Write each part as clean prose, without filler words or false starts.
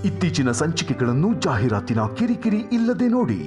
ಇತ್ತೀಚಿನ ಸಂಚಿಕೆಗಳನ್ನು ಜಾಹೀರಾತಿನ ಕಿರಿಕಿರಿ ಇಲ್ಲದೆ ನೋಡಿ.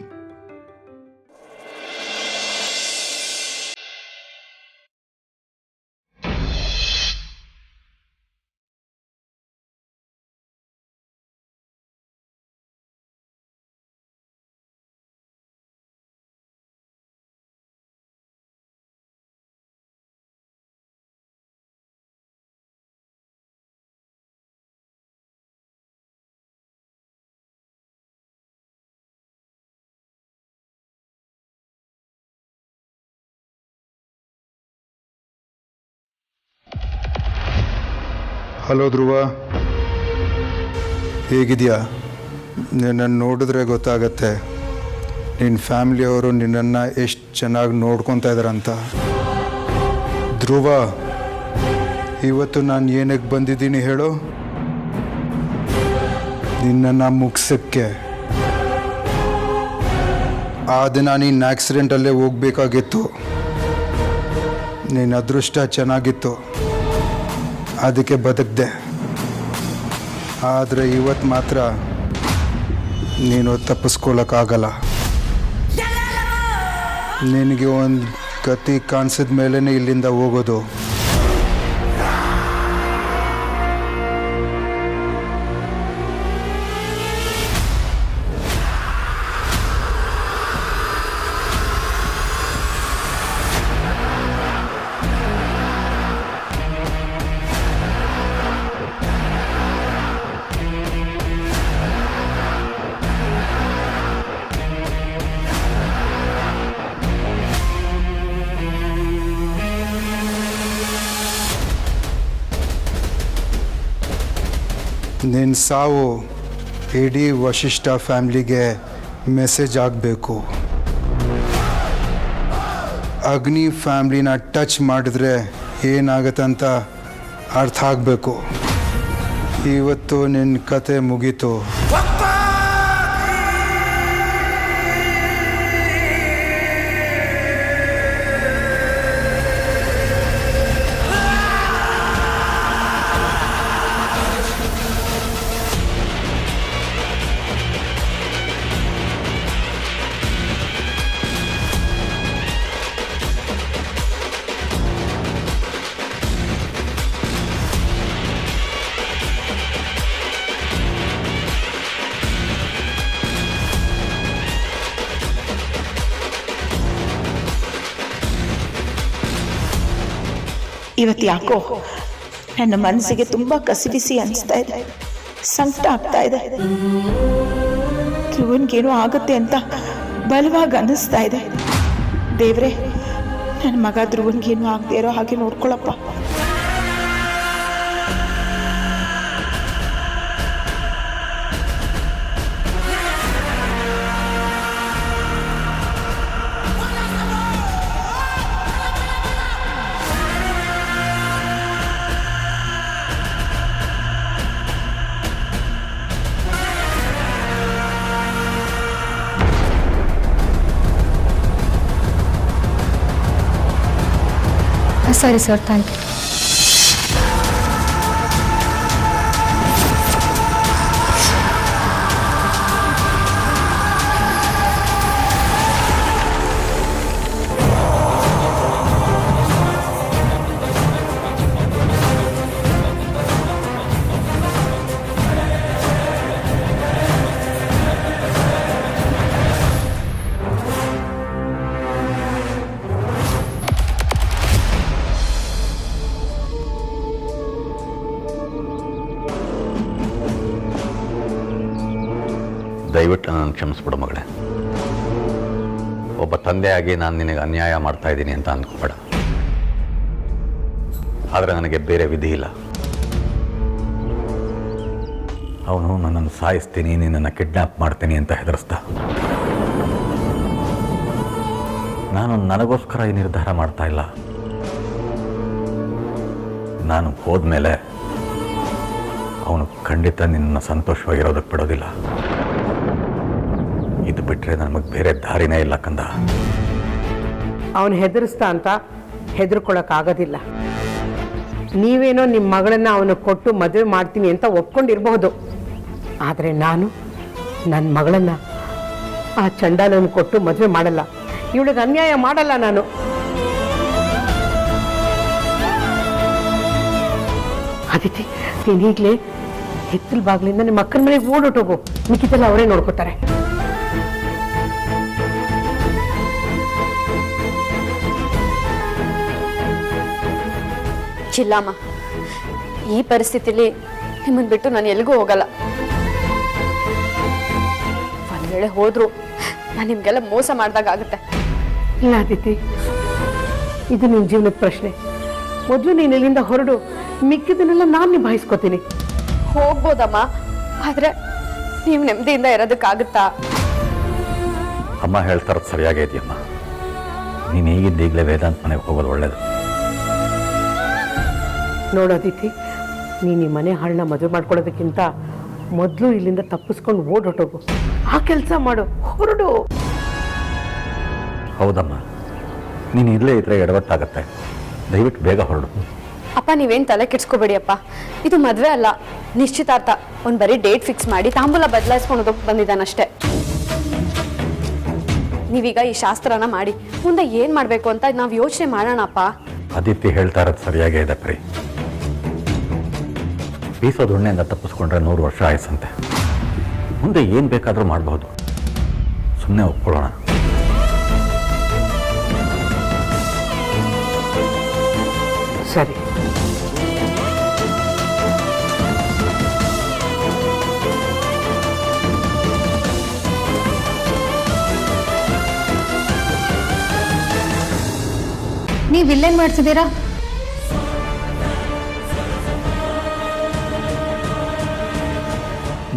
ಹಲೋ ಧ್ರುವ, ಹೇಗಿದೆಯಾ? ನಿನ್ನನ್ನು ನೋಡಿದ್ರೆ ಗೊತ್ತಾಗತ್ತೆ ನಿನ್ನ ಫ್ಯಾಮಿಲಿಯವರು ನಿನ್ನನ್ನು ಎಷ್ಟು ಚೆನ್ನಾಗಿ ನೋಡ್ಕೊತಾ ಇದ್ದಾರಂತ. ಧ್ರುವ, ಇವತ್ತು ನಾನು ಏನಕ್ಕೆ ಬಂದಿದ್ದೀನಿ ಹೇಳು? ನಿನ್ನನ್ನು ಮುಗಿಸೋಕ್ಕೆ. ಆ ದಿನ ನೀನು ಆಕ್ಸಿಡೆಂಟಲ್ಲೇ ಹೋಗಬೇಕಾಗಿತ್ತು. ನಿನ್ನ ಅದೃಷ್ಟ ಚೆನ್ನಾಗಿತ್ತು, ಅದಕ್ಕೆ ಬದುಕಿದೆ. ಆದರೆ ಇವತ್ತು ಮಾತ್ರ ನೀನು ತಪ್ಪಿಸ್ಕೊಳ್ಳೋಕ್ಕಾಗಲ್ಲ. ನಿನಗೆ ಒಂದು ಗತಿ ಕಾಣಿಸಿದ ಮೇಲೇ ಇಲ್ಲಿಂದ ಹೋಗೋದು. ನಿನ್ನ ಸಾವು ಇಡೀ ವಶಿಷ್ಠ ಫ್ಯಾಮ್ಲಿಗೆ ಮೆಸೇಜ್ ಆಗಬೇಕು. ಅಗ್ನಿ ಫ್ಯಾಮ್ಲಿನ ಟಚ್ ಮಾಡಿದ್ರೆ ಏನಾಗತ್ತಂತ ಅರ್ಥ ಆಗಬೇಕು. ಇವತ್ತು ನಿನ್ನ ಕತೆ ಮುಗೀತು. ಇವತ್ತು ಯಾಕೋ ನನ್ನ ಮನಸ್ಸಿಗೆ ತುಂಬಾ ಕಸಿಬಿಸಿ ಅನಿಸ್ತಾ ಇದೆ, ಸಂಕಟ ಆಗ್ತಾ ಇದೆ. ಧ್ರುವನ್ಗೇನೋ ಆಗುತ್ತೆ ಅಂತ ಬಲವಾಗಿ ಅನ್ನಿಸ್ತಾ ಇದೆ. ದೇವ್ರೆ, ನನ್ನ ಮಗ ಧ್ರುವನ್ಗೇನೋ ಆಗದೆ ಇರೋ ಹಾಗೆ ನೋಡ್ಕೊಳಪ್ಪ. ಸರಿ ಸರ್, ಥ್ಯಾಂಕ್ ಯು. ದಯವಿಟ್ಟು ನಾನು ಕ್ಷಮಿಸ್ಬಿಡು ಮಗಳೇ. ಒಬ್ಬ ತಂದೆಯಾಗಿ ನಾನು ನಿನಗೆ ಅನ್ಯಾಯ ಮಾಡ್ತಾ ಇದ್ದೀನಿ ಅಂತ ಅಂದ್ಕೋಬೇಡ. ಆದರೆ ನನಗೆ ಬೇರೆ ವಿಧಿ ಇಲ್ಲ. ಅವನು ನನ್ನನ್ನು ಸಾಯಿಸ್ತೀನಿ, ನಿನ್ನನ್ನು ಕಿಡ್ನ್ಯಾಪ್ ಮಾಡ್ತೀನಿ ಅಂತ ಹೆದರಿಸ್ದ. ನಾನು ನನಗೋಸ್ಕರ ಈ ನಿರ್ಧಾರ ಮಾಡ್ತಾ ಇಲ್ಲ. ನಾನು ಹೋದ್ಮೇಲೆ ಅವನು ಖಂಡಿತ ನಿನ್ನ ಸಂತೋಷವಾಗಿರೋದಕ್ಕೆ ಬಿಡೋದಿಲ್ಲ. ಇದು ಬಿಟ್ಟರೆ ನಮಗೆ ಬೇರೆ ದಾರಿನೇ ಇಲ್ಲ ಕಂದ. ಅವನು ಹೆದರಿಸ್ತಾ ಅಂತ ಹೆದರ್ಕೊಳ್ಳೋಕ್ಕಾಗೋದಿಲ್ಲ. ನೀವೇನೋ ನಿಮ್ಮ ಮಗಳನ್ನ ಅವನು ಕೊಟ್ಟು ಮದುವೆ ಮಾಡ್ತೀನಿ ಅಂತ ಒಪ್ಕೊಂಡಿರಬಹುದು, ಆದರೆ ನಾನು ನನ್ನ ಮಗಳನ್ನು ಆ ಚಂಡಾಲನ್ನು ಕೊಟ್ಟು ಮದುವೆ ಮಾಡಲ್ಲ. ಇವಳಿಗೆ ಅನ್ಯಾಯ ಮಾಡಲ್ಲ ನಾನು. ಅದಿತಿ, ನೀನು ಈಗಲೇ ಹಿತ್ತಲ ಬಾಗಿಲಿಂದ ನಿಮ್ಮ ಅಕ್ಕನ ಮನೆಗೆ ಓಡೋಟೋಗು. ಮಿಕ್ಕಿದ್ದೆಲ್ಲ ಅವರೇ ನೋಡ್ಕೋತಾರೆ. ಚಿಲ್ಲಮ್ಮ, ಈ ಪರಿಸ್ಥಿತಿಲಿ ನಿಮ್ಮನ್ನು ಬಿಟ್ಟು ನಾನು ಎಲ್ಲಿಗೂ ಹೋಗಲ್ಲ. ಒಂದ್ ವೇಳೆ ಹೋದ್ರು ನಾನು ನಿಮ್ಗೆಲ್ಲ ಮೋಸ ಮಾಡ್ದಾಗ ಆಗುತ್ತೆ. ಇಲ್ಲ ಅದಿತಿ, ಇದು ನಿನ್ನ ಜೀವನದ ಪ್ರಶ್ನೆ. ಮೊದಲು ನೀನು ಇಲ್ಲಿಂದ ಹೊರಡು, ಮಿಕ್ಕಿದನ್ನೆಲ್ಲ ನಾನು ನಿಭಾಯಿಸ್ಕೋತೀನಿ. ಹೋಗ್ಬೋದಮ್ಮ, ಆದ್ರೆ ನೀವು ನೆಮ್ಮದಿಯಿಂದ ಇರೋದಕ್ಕಾಗುತ್ತಾ? ಅಮ್ಮ ಹೇಳ್ತಾರದು ಸರಿಯಾಗೇ ಇದೆಯಮ್ಮ. ನೀನು ಈಗಲೇ ವೇದಾಂತ್ ಮನೆಗೆ ಹೋಗೋದು ಒಳ್ಳೇದು. ನೋಡೋದಿತಿ, ನೀನು ಈ ಮನೆ ಹಾಳನ್ನ ಮದುವೆ ಮಾಡ್ಕೊಳ್ಳೋದಕ್ಕಿಂತ ಮೊದಲು ಇಲ್ಲಿಂದ ತಪ್ಪಿಸ್ಕೊಂಡು ಓಡೋಟೋಗು. ಆ ಕೆಲಸ ಮಾಡು, ಹೊರಡು. ಹೌದಮ್ಮ, ನೀನು ಇಲ್ಲೇ ಇದ್ರೆ ಎಡವಟ್ಟಾಗತ್ತೆ. ದಯವಿಟ್ಟು ಬೇಗ ಹೊರಡು. ಅಪ್ಪ, ನೀವೇನು ತಲೆ ಕೆಡ್ಸ್ಕೋಬೇಡಿ ಅಪ್ಪ. ಇದು ಮದುವೆ ಅಲ್ಲ, ನಿಶ್ಚಿತಾರ್ಥ. ಒಂದು ಬರೀ ಡೇಟ್ ಫಿಕ್ಸ್ ಮಾಡಿ ತಾಂಬೂಲ ಬದಲಾಯಿಸ್ಕೊಂಡು ಬಂದಿದ್ದಾನಷ್ಟೇ. ನೀವೀಗ ಈ ಶಾಸ್ತ್ರನ ಮಾಡಿ ಮುಂದೆ ಏನು ಮಾಡಬೇಕು ಅಂತ ನಾವು ಯೋಚನೆ ಮಾಡೋಣ ಅಪ್ಪ. ಆದಿತ್ಯ ಹೇಳ್ತಾ ಇರೋದು ಸರಿಯಾಗೇ ಇದೆ ಪ್ರೀ. ಬೀಸೋದು ಉಣ್ಣೆಯಿಂದ ತಪ್ಪಿಸ್ಕೊಂಡ್ರೆ 100 ವರ್ಷ ಆಯ್ಸಂತೆ. ಮುಂದೆ ಏನು ಬೇಕಾದರೂ ಮಾಡಬಹುದು. ಸುಮ್ಮನೆ ಒಪ್ಕೊಳ್ಳೋಣ. ಸರಿ. ನೀವು ಇಲ್ಲೇನು ಮಾಡ್ತಿದ್ದೀರಾ?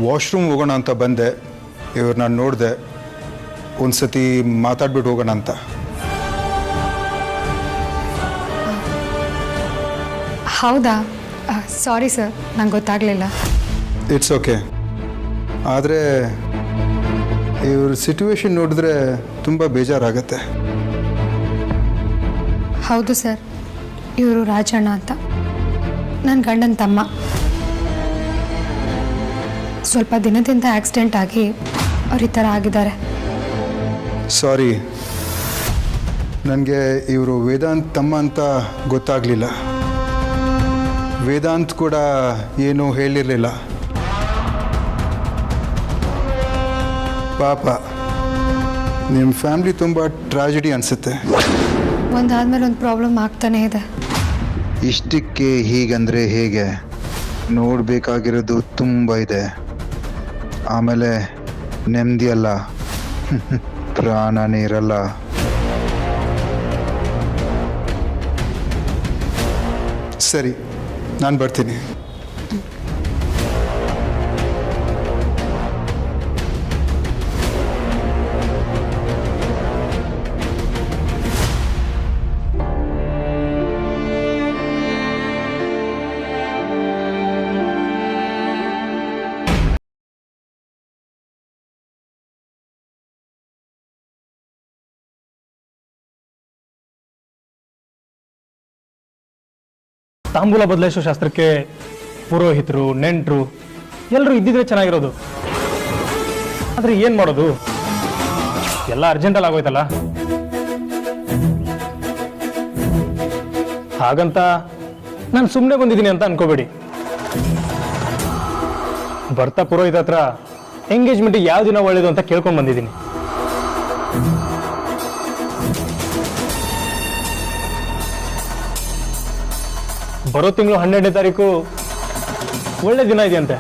ವಾಶ್ರೂಮ್ ಹೋಗೋಣ ಅಂತ ಬಂದೆ. ಇವ್ರು ನಾನು ನೋಡಿದೆ, ಒಂದು ಸತಿ ಮಾತಾಡ್ಬಿಟ್ಟು ಹೋಗೋಣ ಅಂತ. ಹೌದಾ? ಸಾರಿ ಸರ್, ನಂಗೆ ಗೊತ್ತಾಗಲಿಲ್ಲ. It's okay. ಆದರೆ ಇವ್ರ ಸಿಚುವೇಶನ್ ನೋಡಿದ್ರೆ ತುಂಬ ಬೇಜಾರಾಗತ್ತೆ. ಹೌದು ಸರ್, ಇವರು ರಾಜಣ್ಣ ಅಂತ ನನ್ನ ಗಂಡನ ತಮ್ಮ. ಸ್ವಲ್ಪ ದಿನದಿಂದ ಆಕ್ಸಿಡೆಂಟ್ ಆಗಿ ಅವ್ರು ಈ ಥರ ಆಗಿದ್ದಾರೆ. ಸಾರಿ, ನನಗೆ ಇವರು ವೇದಾಂತ್ ತಮ್ಮ ಅಂತ ಗೊತ್ತಾಗಲಿಲ್ಲ. ವೇದಾಂತ್ ಕೂಡ ಏನೂ ಹೇಳಿರಲಿಲ್ಲ. ಪಾಪ, ನಿಮ್ಮ ಫ್ಯಾಮ್ಲಿ ತುಂಬ ಟ್ರಾಜಿಡಿ ಅನಿಸುತ್ತೆ. ಒಂದಾದ್ಮೇಲೆ ಒಂದು ಪ್ರಾಬ್ಲಮ್ ಆಗ್ತಾನೇ ಇದೆ. ಇಷ್ಟಕ್ಕೆ ಹೀಗಂದರೆ ಹೇಗೆ? ನೋಡಬೇಕಾಗಿರೋದು ತುಂಬ ಇದೆ. ಆಮೇಲೆ ನೆಮ್ಮದಿ ಅಲ್ಲ, ಪ್ರಾಣನೇ ಇರಲ್ಲ. ಸರಿ, ನಾನು ಬರ್ತೀನಿ. ತಾಂಬೂಲ ಬದಲಾಯಿಸೋ ಶಾಸ್ತ್ರಕ್ಕೆ ಪುರೋಹಿತರು, ನೆಂಟರು ಎಲ್ಲರೂ ಇದ್ದಿದ್ರೆ ಚೆನ್ನಾಗಿರೋದು. ಆದರೆ ಏನು ಮಾಡೋದು, ಎಲ್ಲ ಅರ್ಜೆಂಟಲ್ಲಿ ಆಗೋಯ್ತಲ್ಲ. ಹಾಗಂತ ನಾನು ಸುಮ್ಮನೆ ಬಂದಿದ್ದೀನಿ ಅಂತ ಅನ್ಕೋಬೇಡಿ. ಬರ್ತಾ ಪುರೋಹಿತ ಹತ್ರ ಎಂಗೇಜ್ಮೆಂಟಿಗೆ ಯಾವ ದಿನ ಒಳ್ಳೇದು ಅಂತ ಕೇಳ್ಕೊಂಡು ಬಂದಿದ್ದೀನಿ. ಬರೋ ತಿಂಗಳು 12ನೇ ತಾರೀಕು ಒಳ್ಳೆ ದಿನ ಇದೆಯಂತೆ.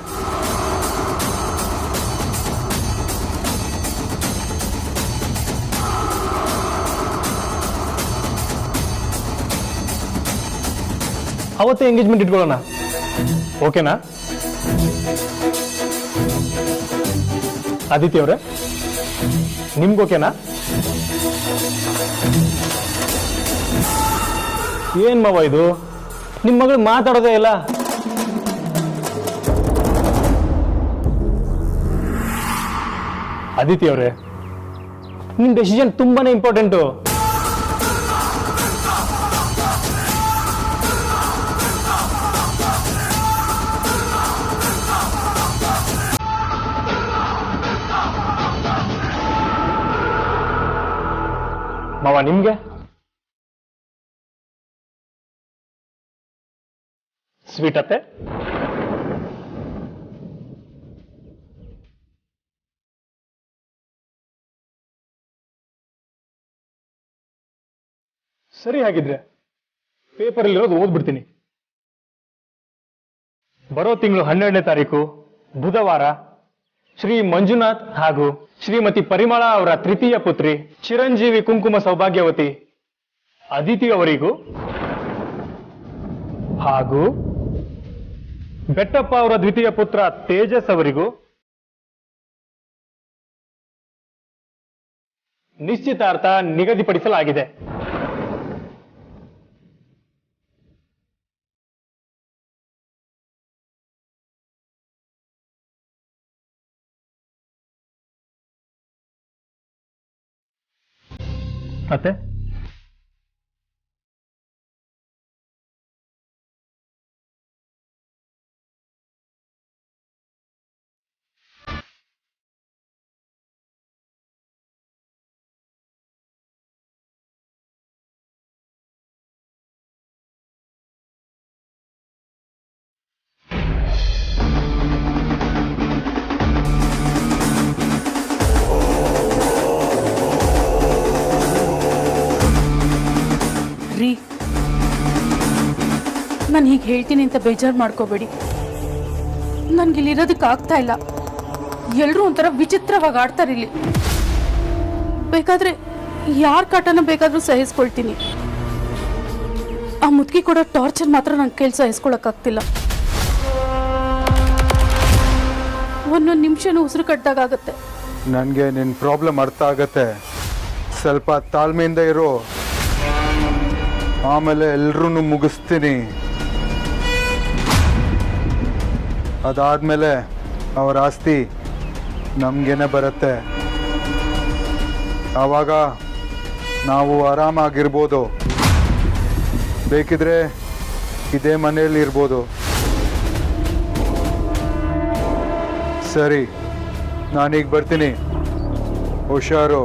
ಅವತ್ತೇ ಎಂಗೇಜ್ಮೆಂಟ್ ಇಟ್ಕೊಳ್ಳೋಣ, ಓಕೆನಾ? ಆದಿತ್ಯ ಅವರೇ, ನಿಮ್ಗೆ ಓಕೆನಾ? ಏನ್ ಮಾವ ಇದು, ನಿಮ್ಮ ಮಗಳು ಮಾತಾಡೋದೇ ಇಲ್ಲ. ಆದಿತ್ಯ ಅವರೇ, ನಿಮ್ಮ ಡೆಸಿಷನ್ ತುಂಬಾನೇ ಇಂಪಾರ್ಟೆಂಟು. ಮಾವ ನಿಮ್ಗೆ ಸ್ವೀಟ್ ಅತ್ತೆ. ಸರಿ, ಹಾಗಿದ್ರೆ ಪೇಪರಲ್ಲಿರೋದು ಓದ್ಬಿಡ್ತೀನಿ. ಬರೋ ತಿಂಗಳು 12ನೇ ತಾರೀಕು ಬುಧವಾರ ಶ್ರೀ ಮಂಜುನಾಥ್ ಹಾಗೂ ಶ್ರೀಮತಿ ಪರಿಮಳಾ ಅವರ ತೃತೀಯ ಪುತ್ರಿ ಚಿರಂಜೀವಿ ಕುಂಕುಮ ಸೌಭಾಗ್ಯವತಿ ಅದಿತಿ ಅವರಿಗೂ ಹಾಗೂ ಬೆಟ್ಟಪ್ಪ ಅವರ ದ್ವಿತೀಯ ಪುತ್ರ ತೇಜಸ್ ಅವರಿಗೂ ನಿಶ್ಚಿತಾರ್ಥ ನಿಗದಿಪಡಿಸಲಾಗಿದೆ. ಮತ್ತೆ ರೀ, ನಾನು ಹೀಗೆ ಹೇಳ್ತೀನಿ ಅಂತ ಬೇಜಾರು ಮಾಡ್ಕೋಬೇಡಿ. ನನಗಿಲ್ಲಿರೋದಕ್ಕೆ ಆಗ್ತಾ ಇಲ್ಲ. ಎಲ್ಲರೂ ಒಂಥರ ವಿಚಿತ್ರವಾಗಿ ಆಡ್ತಾರೆ ಇಲ್ಲಿ. ಬೇಕಾದ್ರೆ ಯಾರ ಕಾಟನ ಬೇಕಾದರೂ ಸಹಿಸ್ಕೊಳ್ತೀನಿ. ಆ ಮುದುಕಿ ಕೊಡೋ ಟಾರ್ಚರ್ ಮಾತ್ರ ನನ್ನ ಕೈಲಿ ಸಹಿಸ್ಕೊಳಕ್ಕಾಗ್ತಿಲ್ಲ. ಒಂದೊಂದು ನಿಮಿಷನೂ ಉಸಿರು ಕಟ್ಟಾಗತ್ತೆ. ನನಗೆ ನಿನ್ನ ಪ್ರಾಬ್ಲಮ್ ಅರ್ಥ ಆಗತ್ತೆ. ಸ್ವಲ್ಪ ತಾಳ್ಮೆಯಿಂದ ಇರೋ, ಆಮೇಲೆ ಎಲ್ರೂ ಮುಗಿಸ್ತೀನಿ. ಅದಾದ್ಮೇಲೆ ಅವರ ಆಸ್ತಿ ನಮಗೇನೆ ಬರುತ್ತೆ. ಆವಾಗ ನಾವು ಆರಾಮಾಗಿರ್ಬೋದು. ಬೇಕಿದ್ರೆ ಇದೇ ಮನೆಯಲ್ಲಿ ಇರ್ಬೋದು. ಸರಿ, ನಾನೀಗ ಬರ್ತೀನಿ. ಹುಷಾರು.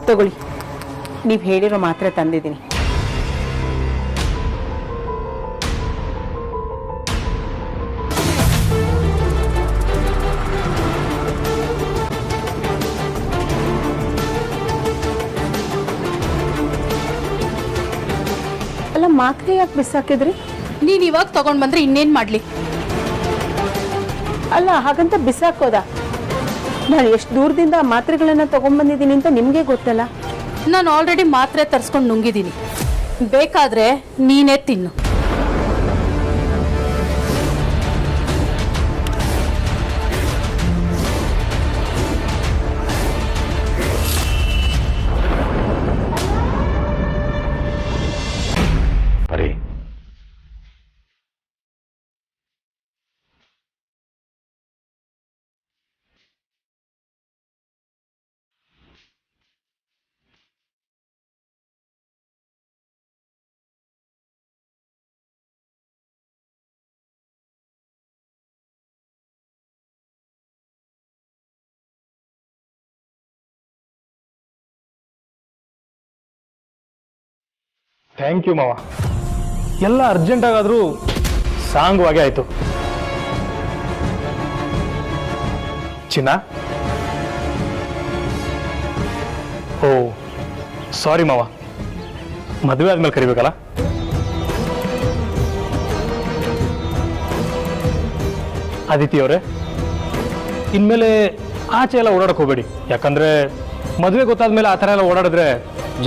ತಗೊಳ್ಳಿ, ನೀವು ಹೇಳಿರೋ ಮಾತ್ರೆ ತಂದಿದ್ದೀನಿ. ಅಲ್ಲ, ಮಾತ್ರೆ ಯಾಕೆ ಬಿಸಾಕಿದ್ರಿ? ನೀನು ಇವಾಗ ತಗೊಂಡು ಬಂದ್ರೆ ಇನ್ನೇನು ಮಾಡಲಿ? ಅಲ್ಲ, ಹಾಗಂತ ಬಿಸಾಕೋದಾ? ನಾನು ಎಷ್ಟು ದೂರದಿಂದ ಆ ಮಾತ್ರೆಗಳನ್ನ ತಗೊಂಡ್ಬಂದಿದ್ದೀನಿ ಅಂತ ನಿಮಗೆ ಗೊತ್ತಲ್ಲ. ನಾನು ಆಲ್ರೆಡಿ ಮಾತ್ರೆ ತರಿಸ್ಕೊಂಡು ನುಂಗಿದ್ದೀನಿ. ಬೇಕಾದ್ರೆ ನೀನೇ ತಿನ್ನು. ಬರೀ ಥ್ಯಾಂಕ್ ಯು ಮಾವ. ಎಲ್ಲ ಅರ್ಜೆಂಟಾಗಾದರೂ ಸಾಂಗವಾಗಿ ಆಯಿತು. ಚಿನ್ನ, ಓ ಸಾರಿ ಮಾವ, ಮದುವೆ ಆದ್ಮೇಲೆ ಕರಿಬೇಕಲ್ಲ. ಅದಿತಿ ಅವರೇ, ಇನ್ಮೇಲೆ ಆಚೆ ಎಲ್ಲ ಓಡಾಡಕ್ಕೆ ಹೋಗಬೇಡಿ. ಯಾಕಂದರೆ ಮದುವೆ ಗೊತ್ತಾದ್ಮೇಲೆ ಆ ಥರ ಎಲ್ಲ ಓಡಾಡಿದ್ರೆ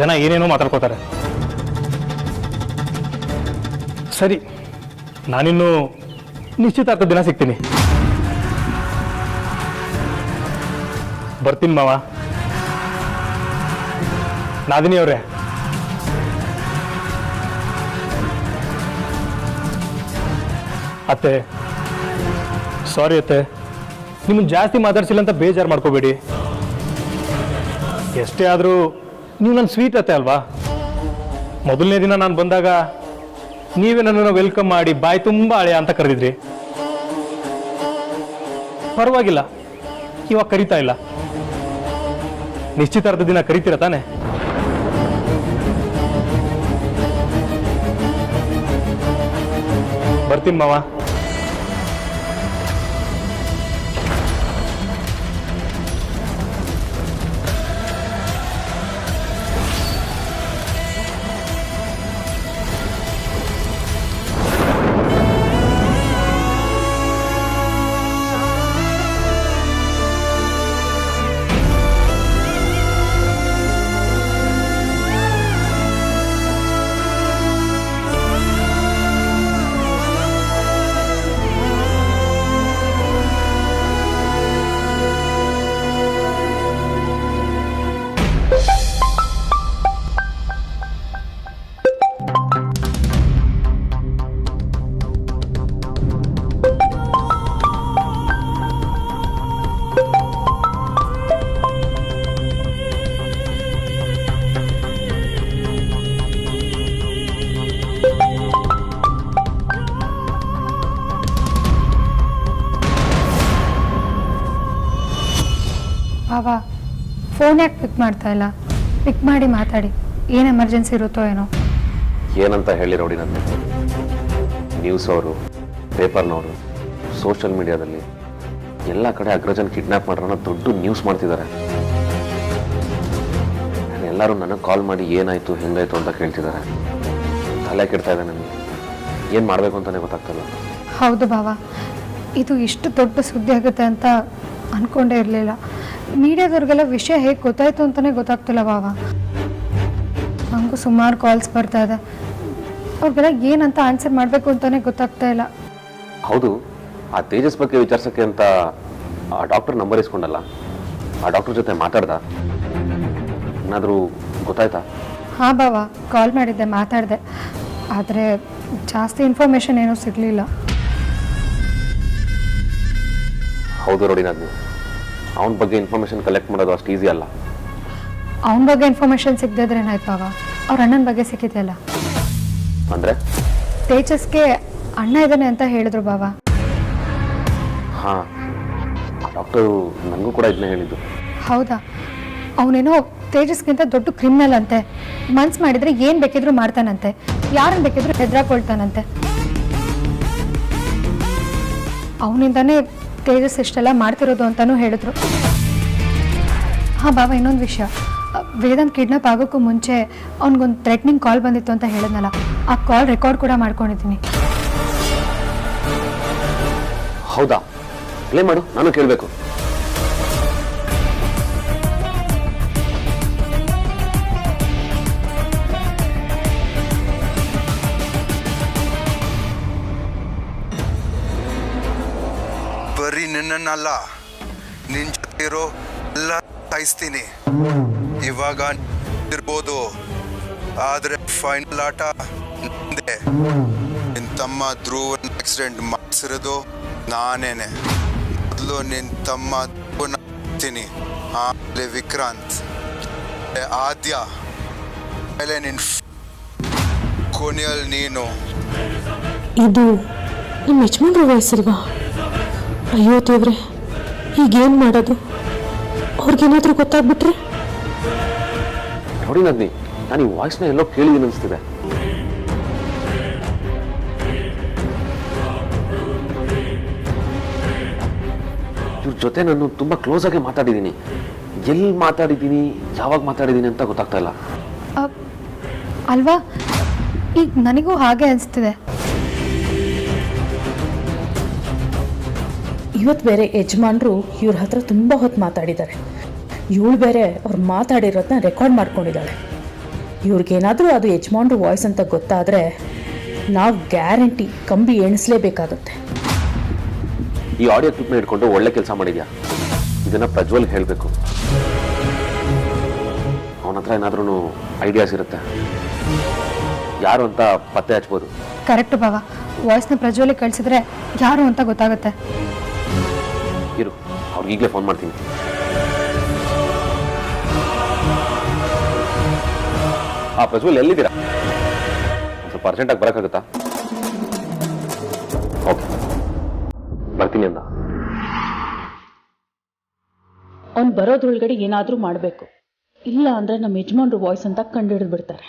ಜನ ಏನೇನೋ ಮಾತಾಡ್ಕೋತಾರೆ. ಸರಿ, ನಾನಿನ್ನು ನಿಶ್ಚಿತಾರ್ಥ ದಿನ ಸಿಗ್ತೀನಿ. ಬರ್ತೀನಿ ಮಾವ. ನಾದಿನಿ ಅವರೇ, ಅತ್ತೆ ಸಾರಿ ಅತ್ತೆ, ನಿಮ್ಮನ್ನು ಜಾಸ್ತಿ ಮಾತಾಡ್ಸಿಲ್ಲ ಅಂತ ಬೇಜಾರು ಮಾಡ್ಕೋಬೇಡಿ. ಎಷ್ಟೇ ಆದರೂ ನೀವು ನನ್ನ ಸ್ವೀಟ್ ಅತ್ತೆ ಅಲ್ವಾ. ಮೊದಲನೇ ದಿನ ನಾನು ಬಂದಾಗ ನೀವೇ ನನ್ನನ್ನು ವೆಲ್ಕಮ್ ಮಾಡಿ ಬಾಯಿ ತುಂಬ ಹಳೆಯ ಅಂತ ಕರೆದಿದ್ರಿ. ಪರವಾಗಿಲ್ಲ, ಇವಾಗ ಕರಿತಾ ಇಲ್ಲ. ನಿಶ್ಚಿತಾರ್ಥ ದಿನ ಕರಿತೀರ ತಾನೆ? ಬರ್ತೀನಿ ಮಾವ. ಬಾಬಾ ಫೋನ್ ಯಾಕೆ ಪಿಕ್ ಮಾಡ್ತಾ ಇಲ್ಲ? ಪಿಕ್ ಮಾಡಿ ಮಾತಾಡಿ, ಏನು ಎಮರ್ಜೆನ್ಸಿ ಇರುತ್ತೋ ಏನೋ. ಏನಂತ ಹೇಳಿ ನೋಡಿ, ನನ್ನ ನ್ಯೂಸ್ ಅವರು, ಪೇಪರ್ನವರು, ಸೋಷಿಯಲ್ ಮೀಡಿಯಾದಲ್ಲಿ ಎಲ್ಲ ಕಡೆ ಅಗ್ರಜನ್ ಕಿಡ್ನಾಪ್ ಮಾಡೋಣ ದೊಡ್ಡ ನ್ಯೂಸ್ ಮಾಡ್ತಿದ್ದಾರೆ. ಎಲ್ಲರೂ ನನಗೆ ಕಾಲ್ ಮಾಡಿ ಏನಾಯಿತು ಹೆಂಗಾಯಿತು ಅಂತ ಕೇಳ್ತಿದ್ದಾರೆ. ತಲೆ ಕೆಡ್ತಾ ಇದೆ ನನಗೆ, ಏನು ಮಾಡಬೇಕು ಅಂತಲೇ ಗೊತ್ತಾಗ್ತಲ್ಲ. ಹೌದು ಬಾಬಾ, ಇದು ಇಷ್ಟು ದೊಡ್ಡ ಸುದ್ದಿ ಆಗುತ್ತೆ ಅಂತ ಅಂದ್ಕೊಂಡೇ ಇರಲಿಲ್ಲ. ಮೀಡಿಯಾದವ್ರಿಗೆಲ್ಲ ವಿಷಯ ಹೇಗೆ ಗೊತ್ತಾಯ್ತು ಅಂತಲೇ ಗೊತ್ತಾಗ್ತಿಲ್ಲ ಬಾಬಾ. ನನಗೂ ಸುಮಾರು ಕಾಲ್ಸ್ ಬರ್ತಾ ಇದೆ, ಅವ್ರಿಗೆಲ್ಲ ಏನಂತ ಆನ್ಸರ್ ಮಾಡಬೇಕು ಅಂತಲೇ ಗೊತ್ತಾಗ್ತಾ ಇಲ್ಲ. ಹೌದು, ಆ ತೇಜಸ್ ಬಗ್ಗೆ ವಿಚಾರಿಸೋಕ್ಕೆ ಅಂತ ಆ ಡಾಕ್ಟರ್ ನಂಬರ್ ಇಸ್ಕೊಂಡಲ್ಲ, ಆ ಡಾಕ್ಟರ್ ಜೊತೆ ಮಾತಾಡ್ದ? ಏನಾದರೂ ಗೊತ್ತಾಯ್ತಾ? ಹಾಂ ಬಾಬಾ, ಕಾಲ್ ಮಾಡಿದ್ದೆ, ಮಾತಾಡಿದೆ. ಆದರೆ ಜಾಸ್ತಿ ಇನ್ಫಾರ್ಮೇಷನ್ ಏನೂ ಸಿಗಲಿಲ್ಲ. ಹೌದು ನೋಡಿ, ನಾನು ಅವನ ಬಗ್ಗೆ ಇನ್ಫಾರ್ಮೇಷನ್ ಕಲೆಕ್ಟ್ ಮಾಡೋದು ಅಷ್ಟು ಈಸಿ ಅಲ್ಲ. ಅವನ ಬಗ್ಗೆ ಇನ್ಫಾರ್ಮೇಷನ್ ಸಿಗದಿದ್ರೆ ಏನಾಯ್ತು ಬಾಬಾ, ಅವ್ರ ಅಣ್ಣನ ಬಗ್ಗೆ ಸಿಕ್ಕಿದೆಯಲ್ಲ. ಅಂದರೆ ತೇಜಸ್ಗೆ ಅಣ್ಣ ಇದ್ದಾನೆ ಅಂತ ಹೇಳಿದ್ರು ಬಾಬಾ. ಹಾಂ, ಡಾಕ್ಟರು ನನಗೂ ಕೂಡ ಇದನ್ನೇ ಹೇಳಿದ್ದು. ಹೌದಾ? ಅವನೇನೋ ತೇಜಸ್ಗಿಂತ ದೊಡ್ಡ ಕ್ರಿಮಿನಲ್ ಅಂತೆ. ಮನ್ಸು ಮಾಡಿದ್ರೆ ಏನು ಬೇಕಿದ್ರು ಮಾಡ್ತಾನಂತೆ, ಯಾರನ್ನು ಬೇಕಿದ್ರು ಹೆದರಾಕೊಳ್ತಾನಂತೆ. ಅವನಿಂದಾನೇ ತೇಜಸ್ ಇಷ್ಟೆಲ್ಲ ಮಾಡ್ತಿರೋದು ಅಂತಲೂ ಹೇಳಿದ್ರು. ಹಾಂ ಬಾಬಾ, ಇನ್ನೊಂದು ವಿಷಯ, ವೇದಾಂತ್ ಕಿಡ್ನಾಪ್ ಆಗೋಕ್ಕೂ ಮುಂಚೆ ಅವ್ನಿಗೊಂದು ಥ್ರೆಟ್ನಿಂಗ್ ಕಾಲ್ ಬಂದಿತ್ತು ಅಂತ ಹೇಳಿದ್ನಲ್ಲ, ಆ ಕಾಲ್ ರೆಕಾರ್ಡ್ ಕೂಡ ಮಾಡ್ಕೊಂಡಿದ್ದೀನಿ. ಹೌದಾ? ಪ್ಲೇ ಮಾಡು, ನಾನು ಕೇಳಬೇಕು. ಬರೀ ನಿನ್ನನ್ನಲ್ಲ, ನಿನ್ ಜೊತೆ ಇರೋ ಎಲ್ಲ ಸಾಯಿಸ್ತೀನಿ. ಇವಾಗ ಇರ್ಬೋದು, ಆದ್ರೆ ಫೈನಲ್ ಆಟ ನಂದೇ. ನಿನ್ ತಮ್ಮ ಧ್ರುವನ್ ಆಕ್ಸಿಡೆಂಟ್ ಮಾಡಿಸಿರೋದು ನಾನೇನೆ. ಮೊದಲು ನಿನ್ ತಮ್ಮ ಧ್ರುವನ್, ಆಮೇಲೆ ವಿಕ್ರಾಂತ್, ಆದ್ಯ, ಆಮೇಲೆ ನಿನ್ ಕೊನೆಯಲ್ಲಿ ನೀನು. ಇದು ನಿಮ್ಮ ಯಜಮಾನ್ರ ವಯಸ್ಸಲ್ವಾ? ಅಯ್ಯೋ ದೇವ್ರೆ, ಈಗೇನು ಮಾಡೋದು? ಅವ್ರಿಗೇನಾದರೂ ಗೊತ್ತಾಗ್ಬಿಟ್ರೆ? ನೋಡಿ ನಂದಿನಿ, ನಾನು ಈ ವಾಯ್ಸ್ನ ಎಲ್ಲೋ ಕೇಳಿದ್ದೀನಿ ಅನಿಸ್ತಿದೆ. ಇವ್ರ ಜೊತೆ ನಾನು ತುಂಬ ಕ್ಲೋಸ್ ಆಗಿ ಮಾತಾಡಿದ್ದೀನಿ. ಎಲ್ಲಿ ಮಾತಾಡಿದ್ದೀನಿ, ಯಾವಾಗ ಮಾತಾಡಿದ್ದೀನಿ ಅಂತ ಗೊತ್ತಾಗ್ತಾ ಇಲ್ಲ. ಅಲ್ವಾ? ಈಗ ನನಗೂ ಹಾಗೆ ಅನಿಸ್ತಿದೆ. ಇವತ್ತು ಬೇರೆ ಯಜಮಾನ್ರು ಇವ್ರ ಹತ್ರ ತುಂಬ ಹೊತ್ತು ಮಾತಾಡಿದ್ದಾರೆ. ಇವಳು ಬೇರೆ ಅವ್ರು ಮಾತಾಡಿರೋದನ್ನ ರೆಕಾರ್ಡ್ ಮಾಡ್ಕೊಂಡಿದ್ದಾಳೆ. ಇವ್ರಿಗೇನಾದರೂ ಅದು ಯಜಮಾನ್ರು ವಾಯ್ಸ್ ಅಂತ ಗೊತ್ತಾದರೆ ನಾವು ಗ್ಯಾರಂಟಿ ಕಂಬಿ ಎಣಿಸ್ಲೇಬೇಕಾಗುತ್ತೆ. ಈ ಆಡಿಯೋ ಕ್ಲಿಪ್ನ ಇಟ್ಕೊಂಡು ಒಳ್ಳೆ ಕೆಲಸ ಮಾಡಿದ್ಯಾ. ಇದನ್ನು ಪ್ರಜ್ವಲ್ಗೆ ಹೇಳಬೇಕು. ಹತ್ರ ಏನಾದ್ರೂ ಐಡಿಯಾಸ್ ಇರುತ್ತೆ, ಯಾರು ಅಂತ ಪತ್ತೆ ಹಚ್ಬೋದು. ಕರೆಕ್ಟ್ ಬಾವ, ವಾಯ್ಸ್ನ ಪ್ರಜ್ವಲಿಗೆ ಕಳಿಸಿದ್ರೆ ಯಾರು ಅಂತ ಗೊತ್ತಾಗುತ್ತೆ. ಇರು, ಅವ್ರಿಗೆ ಈಗಲೇ ಫೋನ್ ಮಾಡ್ತೀನಿ. ಪ್ರಜ್ವಲ್ ಎಲ್ಲಿದ್ದೀರಾ? ಸ್ವಲ್ಪ ಅರ್ಜೆಂಟಾಗಿ ಬರೋಕ್ಕಾಗುತ್ತಾ? ಓಕೆ, ಬರ್ತೀನಿ ಅಂದ. ಅವ್ನು ಬರೋದ್ರೊಳಗಡೆ ಏನಾದರೂ ಮಾಡಬೇಕು, ಇಲ್ಲ ಅಂದರೆ ನಮ್ಮ ಯಜಮಾನ್ರು ವಾಯ್ಸ್ ಅಂತ ಕಂಡು ಹಿಡಿದು ಬಿಡ್ತಾರೆ.